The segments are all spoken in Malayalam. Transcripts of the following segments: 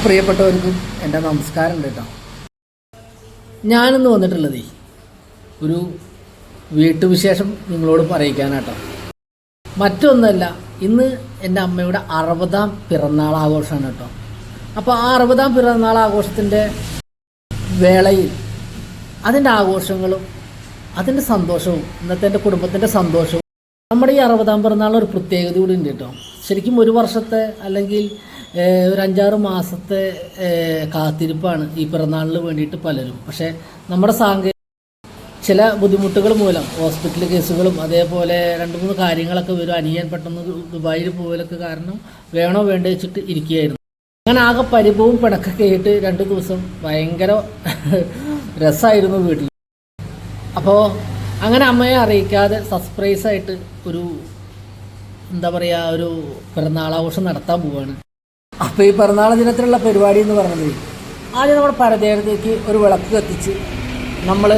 പ്രിയപ്പെട്ടവർക്കും എൻ്റെ നമസ്കാരം കേട്ടോ. ഞാനിന്ന് വന്നിട്ടുള്ളത് ഒരു വീട്ടുവിശേഷം നിങ്ങളോട് പറയിക്കാനാട്ടോ. മറ്റൊന്നല്ല, ഇന്ന് എൻ്റെ അമ്മയുടെ 60-ാം പിറന്നാൾ ആഘോഷമാണ് കേട്ടോ. അപ്പോൾ ആ 60-ാം പിറന്നാൾ ആഘോഷത്തിൻ്റെ വേളയിൽ അതിൻ്റെ ആഘോഷങ്ങളും അതിൻ്റെ സന്തോഷവും ഇന്നത്തെ എൻ്റെ കുടുംബത്തിൻ്റെ സന്തോഷവും നമ്മുടെ ഈ 60-ാം പിറന്നാൾ ഒരു പ്രത്യേകത കൂടി ഉണ്ട് കേട്ടോ. ശരിക്കും ഒരു വർഷത്തെ അല്ലെങ്കിൽ ഒരു 5-6 മാസത്തെ കാത്തിരിപ്പാണ് ഈ പിറന്നാളിന് വേണ്ടിയിട്ട് പലരും. പക്ഷേ നമ്മുടെ ചില ബുദ്ധിമുട്ടുകൾ മൂലം ഹോസ്പിറ്റൽ കേസുകളും അതേപോലെ 2-3 കാര്യങ്ങളൊക്കെ വരും. അനിയൻ പെട്ടെന്ന് ദുബായിൽ പോകലൊക്കെ കാരണം വേണോ വേണ്ട വെച്ചിട്ട് ഇരിക്കുകയായിരുന്നു. അങ്ങനെ ആകെ പരിഭവവും പിണക്കൊക്കെ ആയിട്ട് 2 ദിവസം ഭയങ്കര രസമായിരുന്നു വീട്ടിൽ. അപ്പോൾ അങ്ങനെ അമ്മയെ അറിയിക്കാതെ സർപ്രൈസായിട്ട് ഒരു ഒരു പിറന്നാളാഘോഷം നടത്താൻ പോവുകയാണ്. അപ്പോൾ ഈ പിറന്നാൾ ദിനത്തിലുള്ള പരിപാടി എന്ന് പറയുന്നത് ആദ്യം നമ്മുടെ പരദേവതയ്ക്ക് ഒരു വിളക്ക് കത്തിച്ച് നമ്മൾ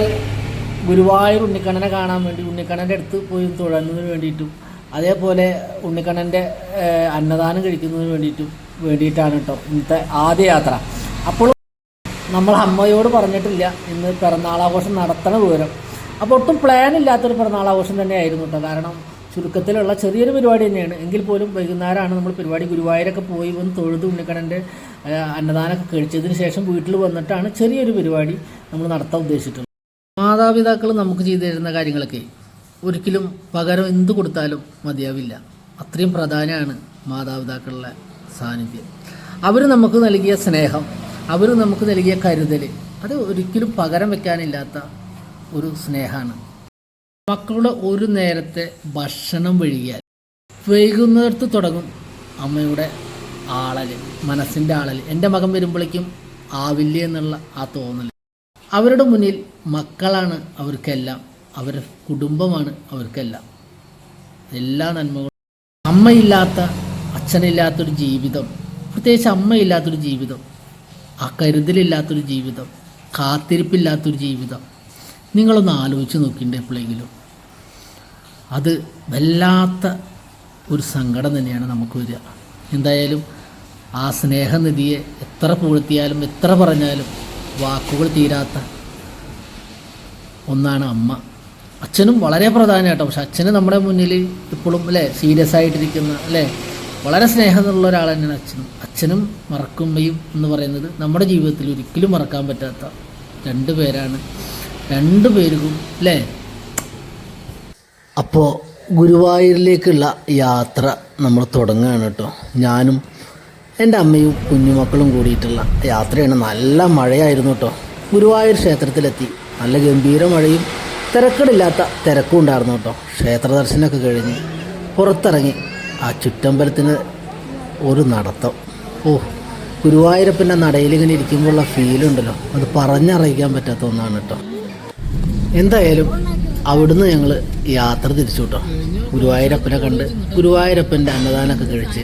ഗുരുവായൂർ ഉണ്ണിക്കണ്ണനെ കാണാൻ വേണ്ടി ഉണ്ണിക്കണ്ണൻ്റെ അടുത്ത് പോയി തൊഴുന്നതിന് വേണ്ടിയിട്ടും അതേപോലെ ഉണ്ണിക്കണ്ണൻ്റെ അന്നദാനം കഴിക്കുന്നതിന് വേണ്ടിയിട്ടാണ് കേട്ടോ ഇന്നത്തെ ആദ്യ യാത്ര. അപ്പോൾ നമ്മൾ അമ്മയോട് പറഞ്ഞിട്ടില്ല ഇന്ന് പിറന്നാളാഘോഷം നടത്തണ വിവരം. അപ്പോൾ ഒട്ടും പ്ലാൻ ഇല്ലാത്തൊരു പിറന്നാളാഘോഷം തന്നെയായിരുന്നു കേട്ടോ. കാരണം ചുരുക്കത്തിലുള്ള ചെറിയൊരു പരിപാടി തന്നെയാണ്. എങ്കിൽ പോലും വൈകുന്നേരമാണ് നമ്മൾ പരിപാടി. ഗുരുവായൂരൊക്കെ പോയി വന്ന് തൊഴുത് ഉണ്ണിക്കണ്ണൻ്റെ അന്നദാനമൊക്കെ കഴിച്ചതിന് ശേഷം വീട്ടിൽ വന്നിട്ടാണ് ചെറിയൊരു പരിപാടി നമ്മൾ നടത്താൻ ഉദ്ദേശിച്ചിട്ടുള്ളത്. മാതാപിതാക്കൾ നമുക്ക് ചെയ്തു തരുന്ന കാര്യങ്ങളൊക്കെ ഒരിക്കലും പകരം എന്ത് കൊടുത്താലും മതിയാവില്ല. അത്രയും പ്രധാനമാണ് മാതാപിതാക്കളുടെ സാന്നിധ്യം. അവർ നമുക്ക് നൽകിയ സ്നേഹം, അവർ നമുക്ക് നൽകിയ കരുതൽ, അത് ഒരിക്കലും പകരം വെക്കാനില്ലാത്ത ഒരു സ്നേഹമാണ്. മക്കളുടെ ഒരു നേരത്തെ ഭക്ഷണം വൈകിയാൽ വൈകുന്നേരത്ത് തുടങ്ങും അമ്മയുടെ ആളൽ, മനസ്സിൻ്റെ ആളൽ. എൻ്റെ മകൻ വരുമ്പോഴേക്കും ആവില്ല എന്നുള്ള ആ തോന്നൽ. അവരുടെ മുന്നിൽ മക്കളാണ് അവർക്കെല്ലാം, അവരുടെ കുടുംബമാണ് അവർക്കെല്ലാം. എല്ലാ നന്മകളും. അമ്മയില്ലാത്ത അച്ഛനില്ലാത്തൊരു ജീവിതം, പ്രത്യേകിച്ച് അമ്മയില്ലാത്തൊരു ജീവിതം, ആ കരുതലില്ലാത്തൊരു ജീവിതം, കാത്തിരിപ്പില്ലാത്തൊരു ജീവിതം നിങ്ങളൊന്ന് ആലോചിച്ച് നോക്കിയിട്ട് എപ്പോഴെങ്കിലും. അത് വല്ലാത്ത ഒരു സങ്കടം തന്നെയാണ് നമുക്ക് വരിക. എന്തായാലും ആ സ്നേഹനിധിയെ എത്ര പുകഴ്ത്തിയാലും എത്ര പറഞ്ഞാലും വാക്കുകൾ തീരാത്ത ഒന്നാണ് അമ്മ. അച്ഛനും വളരെ പ്രധാനമായിട്ടോ. പക്ഷെ അച്ഛന് നമ്മുടെ മുന്നിൽ ഇപ്പോഴും സീരിയസ് ആയിട്ടിരിക്കുന്ന വളരെ സ്നേഹമുള്ള ഒരാൾ തന്നെയാണ് അച്ഛനും. അച്ഛനും മറക്കുമ്പോഴും എന്ന് പറയുന്നത് നമ്മുടെ ജീവിതത്തിൽ ഒരിക്കലും മറക്കാൻ പറ്റാത്ത 2 പേരാണ്. 2 പേർക്കും അപ്പോൾ ഗുരുവായൂരിലേക്കുള്ള യാത്ര നമ്മൾ തുടങ്ങുകയാണ് കേട്ടോ. ഞാനും എൻ്റെ അമ്മയും കുഞ്ഞുമക്കളും കൂടിയിട്ടുള്ള യാത്രയാണ്. നല്ല മഴയായിരുന്നു കേട്ടോ. ഗുരുവായൂർ ക്ഷേത്രത്തിലെത്തി. നല്ല ഗംഭീര മഴയും തിരക്കടില്ലാത്ത തിരക്കും ഉണ്ടായിരുന്നു കേട്ടോ. ക്ഷേത്ര ദർശനമൊക്കെ കഴിഞ്ഞ് പുറത്തിറങ്ങി ആ ചുറ്റമ്പലത്തിന് ഒരു നടത്തം. ഗുരുവായൂരപ്പൻ്റെ നടയിലിങ്ങനെ ഇരിക്കുമ്പോഴുള്ള ഫീലുണ്ടല്ലോ, അത് പറഞ്ഞറിയിക്കാൻ പറ്റാത്ത ഒന്നാണ് കേട്ടോ. എന്തായാലും അവിടുന്ന് ഞങ്ങൾ യാത്ര തിരിച്ചു കേട്ടോ. ഗുരുവായൂരപ്പനെ കണ്ട് ഗുരുവായൂരപ്പൻ്റെ അന്നദാനമൊക്കെ കഴിച്ച്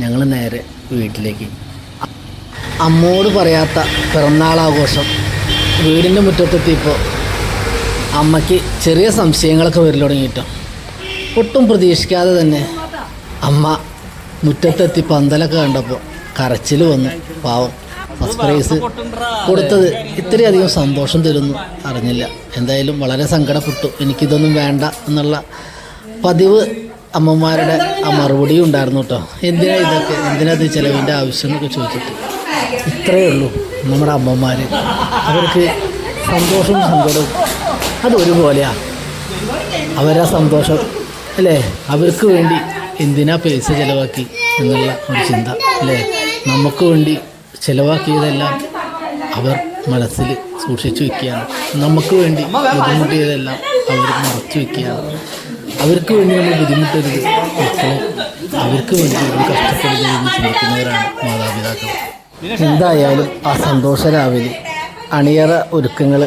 ഞങ്ങൾ നേരെ വീട്ടിലേക്ക്. അമ്മോട് പറയാത്ത പിറന്നാളാഘോഷം വീടിൻ്റെ മുറ്റത്തെത്തിയപ്പോൾ അമ്മയ്ക്ക് ചെറിയ സംശയങ്ങളൊക്കെ വരൽ തുടങ്ങിയിട്ടോ. ഒട്ടും പ്രതീക്ഷിക്കാതെ തന്നെ അമ്മ മുറ്റത്തെത്തി പന്തലൊക്കെ കണ്ടപ്പോൾ കരച്ചിൽ വന്നു. പാവം, സർപ്രൈസ് കൊടുത്തത് ഇത്രയധികം സന്തോഷം തരുന്നു അറിഞ്ഞില്ല. എന്തായാലും വളരെ സങ്കടപ്പെട്ടു. എനിക്കിതൊന്നും വേണ്ട എന്നുള്ള പതിവ് അമ്മമാരുടെ ആ മറുപടിയും ഉണ്ടായിരുന്നു കേട്ടോ. എന്തിനാത് ചിലവിൻ്റെ ആവശ്യം എന്നൊക്കെ ചോദിച്ചിട്ട്. ഇത്രയേ ഉള്ളൂ നമ്മുടെ അമ്മമാർ. അവർക്ക് സന്തോഷവും സങ്കടവും അതൊരുപോലെയാണ്. അവരാ സന്തോഷം അവർക്ക് വേണ്ടി എന്തിനാ പൈസ ചിലവാക്കി എന്നുള്ള ഒരു ചിന്ത നമുക്ക് വേണ്ടി ചിലവാക്കിയതെല്ലാം അവർ മനസ്സിൽ സൂക്ഷിച്ചു വയ്ക്കുകയാണ്. നമുക്ക് വേണ്ടി ബുദ്ധിമുട്ടിയതെല്ലാം അവർ മറച്ചു വയ്ക്കുകയാണ്. അവർക്ക് വേണ്ടി നമ്മൾ ബുദ്ധിമുട്ടരുത് മക്കളെ, അവർക്ക് വേണ്ടി നമ്മൾ കഷ്ടപ്പെടരുതെന്ന് ചിന്തിക്കുന്നവരാണ് മാതാപിതാക്കൾ. എന്തായാലും ആ സന്തോഷ രാവിലെ അണിയറ ഒരുക്കങ്ങൾ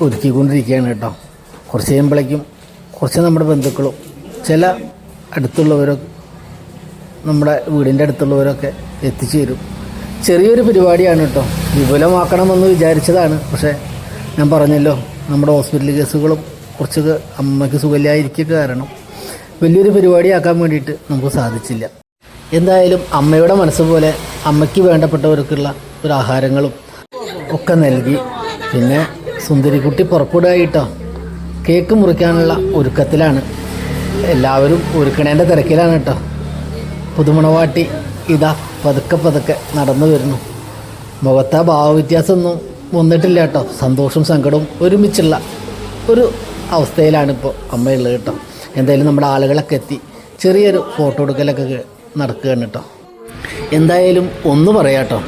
ഒരുക്കിക്കൊണ്ടിരിക്കുകയാണ് കേട്ടോ. കുറച്ച് കഴിയുമ്പോഴേക്കും കുറച്ച് നമ്മുടെ ബന്ധുക്കളും ചില അടുത്തുള്ളവരോ നമ്മുടെ വീടിൻ്റെ അടുത്തുള്ളവരൊക്കെ എത്തിച്ചേരും. ചെറിയൊരു പരിപാടിയാണ് കേട്ടോ. വിപുലമാക്കണമെന്ന് വിചാരിച്ചതാണ്. പക്ഷേ ഞാൻ പറഞ്ഞല്ലോ, നമ്മുടെ ഹോസ്പിറ്റൽ കേസുകളും കുറച്ചൊക്കെ അമ്മയ്ക്ക് സുഖമില്ലായിരിക്കുക കാരണം വലിയൊരു പരിപാടിയാക്കാൻ വേണ്ടിയിട്ട് നമുക്ക് സാധിച്ചില്ല. എന്തായാലും അമ്മയുടെ മനസ്സ് പോലെ അമ്മയ്ക്ക് വേണ്ടപ്പെട്ടവർക്കുള്ള ഒരു ആഹാരങ്ങളും ഒക്കെ നൽകി. പിന്നെ സുന്ദരിക്കുട്ടി പുറപ്പെടുകയായിട്ടോ. കേക്ക് മുറിക്കാനുള്ള ഒരുക്കത്തിലാണ് എല്ലാവരും. ഒരുക്കണേൻ്റെ തിരക്കിലാണ് കേട്ടോ. പുതുമണവാട്ടി ഇതാ പതുക്കെ പതുക്കെ നടന്നു വരുന്നു. മുഖത്തെ ഭാവവ്യത്യാസമൊന്നും വന്നിട്ടില്ല കേട്ടോ. സന്തോഷവും സങ്കടവും ഒരുമിച്ചുള്ള ഒരു അവസ്ഥയിലാണിപ്പോൾ അമ്മയുള്ളത് കേട്ടോ. എന്തായാലും നമ്മുടെ ആളുകളൊക്കെ എത്തി ചെറിയൊരു ഫോട്ടോ എടുക്കലൊക്കെ നടക്കുകയാണ് കേട്ടോ. എന്തായാലും ഒന്ന് പറയാം കേട്ടോ,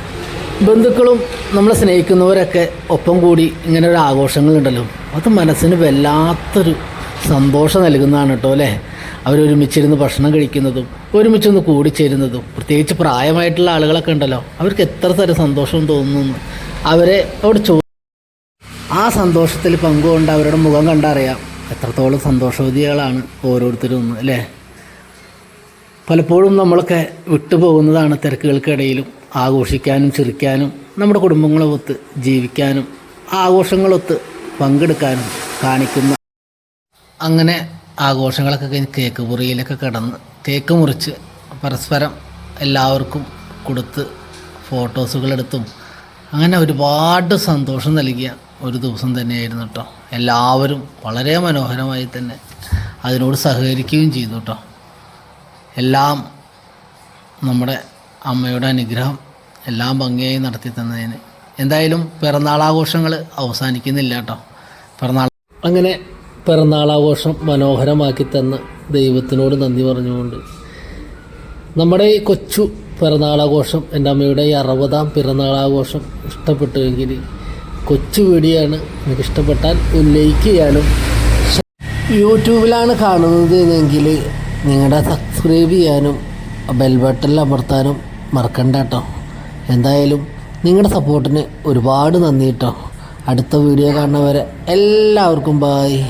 ബന്ധുക്കളും നമ്മളെ സ്നേഹിക്കുന്നവരൊക്കെ ഒപ്പം കൂടി ഇങ്ങനെ ഒരു ആഘോഷങ്ങളുണ്ടല്ലോ, അത് മനസ്സിന് വല്ലാത്തൊരു സന്തോഷം നൽകുന്നതാണ് കേട്ടോ അല്ലേ. അവരൊരുമിച്ചിരുന്ന് ഭക്ഷണം കഴിക്കുന്നതും ഒരുമിച്ചൊന്ന് കൂടിച്ചേരുന്നതും, പ്രത്യേകിച്ച് പ്രായമായിട്ടുള്ള ആളുകളൊക്കെ ഉണ്ടല്ലോ, അവർക്ക് എത്ര തരം സന്തോഷം തോന്നുന്നു. അവരെ അവിടെ ആ സന്തോഷത്തിൽ പങ്കുകൊണ്ട് അവരുടെ മുഖം കണ്ടറിയാം എത്രത്തോളം സന്തോഷവതികളാണ് ഓരോരുത്തരും അല്ലേ. പലപ്പോഴും നമ്മളൊക്കെ വിട്ടുപോകുന്നതാണ് തിരക്കുകൾക്കിടയിലും ആഘോഷിക്കാനും ചിരിക്കാനും നമ്മുടെ കുടുംബങ്ങളൊത്ത് ജീവിക്കാനും ആഘോഷങ്ങളൊത്ത് പങ്കെടുക്കാനും കാണിക്കുന്ന. അങ്ങനെ ആഘോഷങ്ങളൊക്കെ കഴിഞ്ഞ് കേക്ക് മുറിയിലൊക്കെ കിടന്ന് കേക്ക് മുറിച്ച് പരസ്പരം എല്ലാവർക്കും കൊടുത്ത് ഫോട്ടോസുകളെടുത്തും അങ്ങനെ ഒരുപാട് സന്തോഷം നൽകിയ ഒരു ദിവസം തന്നെയായിരുന്നു കേട്ടോ. എല്ലാവരും വളരെ മനോഹരമായി തന്നെ അതിനോട് സഹകരിക്കുകയും ചെയ്തു കേട്ടോ. എല്ലാം നമ്മുടെ അമ്മയുടെ അനുഗ്രഹം എല്ലാം ഭംഗിയായി നടത്തി തന്നതിന്. എന്തായാലും പിറന്നാളാഘോഷങ്ങൾ അവസാനിക്കുന്നില്ല കേട്ടോ. അങ്ങനെ പിറന്നാളാഘോഷം മനോഹരമാക്കി തന്ന ദൈവത്തിനോട് നന്ദി പറഞ്ഞുകൊണ്ട് നമ്മുടെ ഈ കൊച്ചു പിറന്നാളാഘോഷം, എൻ്റെ അമ്മയുടെ ഈ 60ാം പിറന്നാളാഘോഷം ഇഷ്ടപ്പെട്ടുവെങ്കിൽ കൊച്ചു വീഡിയോ ആണ്. നിങ്ങൾക്ക് ഇഷ്ടപ്പെട്ടാൽ ലൈക്ക് ചെയ്യാനും, യൂട്യൂബിലാണ് കാണുന്നത് എങ്കിൽ നിങ്ങളുടെ സബ്സ്ക്രൈബ് ചെയ്യാനും ബെൽ ബട്ടണിൽ അമർത്താനും മറക്കണ്ട കേട്ടോ. എന്തായാലും നിങ്ങളുടെ സപ്പോർട്ടിന് ഒരുപാട് നന്ദി കേട്ടോ. അടുത്ത വീഡിയോ കാണുന്നവരെ എല്ലാവർക്കും ബായ്.